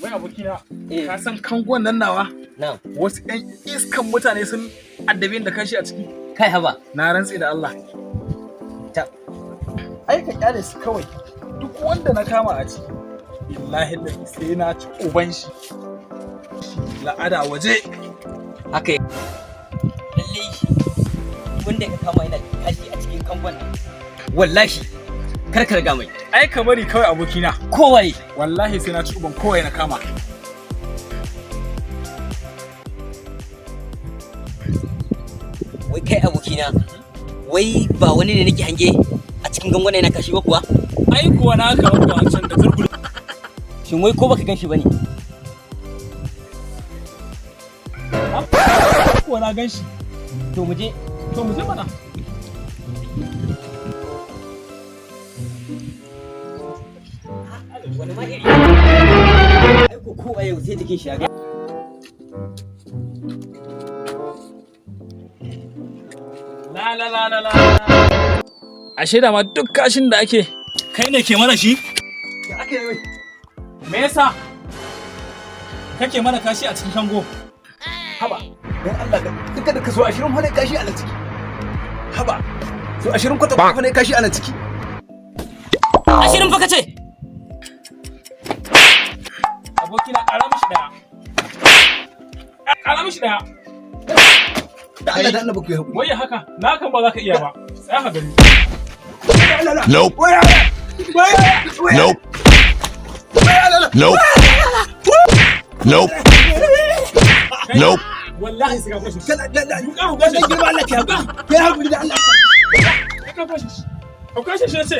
Wai abokina, ka san kangon nan nawa? Na'am. Wasu ƴan iskan mutane sun addabe da kashi a ciki. Kai haba. Na rantse da Allah. Ai ka kyale su kawai. Duk wanda na kama a ciki, billahi sai na ci uban shi. La'ada waje. Haka yi. Lalle wanda ka kama yana kashi a cikin kangon nan. Wallahi kar ka riga mai. Ai ka bari kawai abokina. Kowai. Wallahi sai na ci uban kowai na kama. Wai kai abokina, wai ba wani ne nake hange a cikin gangwana yana kashi ba kuwa? Ai kuwa na ka wanda wancan da zurgul. Shin wai ko baka gan shi bane? Kuwa na gan shi. To mu je. To mu je mana. Wani ma iri? Ai ko a yau sai jikin shi ya ga. La. Ashe da ma duk kashin da ake kai ne ke mana shi? Ya aka yi. Me yasa kake mana kashi a cikin kango? Haba, don Allah duka da kaso 20 fa ne kashi a nan ciki. Haba, so 20 kwata fa ne kashi a nan ciki. 20 fa kace? Abokina ƙara mishi daya. Ƙara mishi daya. Da Allah da Allah ku yi hakuri. Wai haka, na kan ba za ka iya ba. Sai ka gani. Nope. Nope. Nope. Nope. Nope. Wallahi sai ka kwashe. Wannan girma Allah ke hakuri. Ya hakuri da Allah. Ka kwashe shi. Ka kwashe shi ce.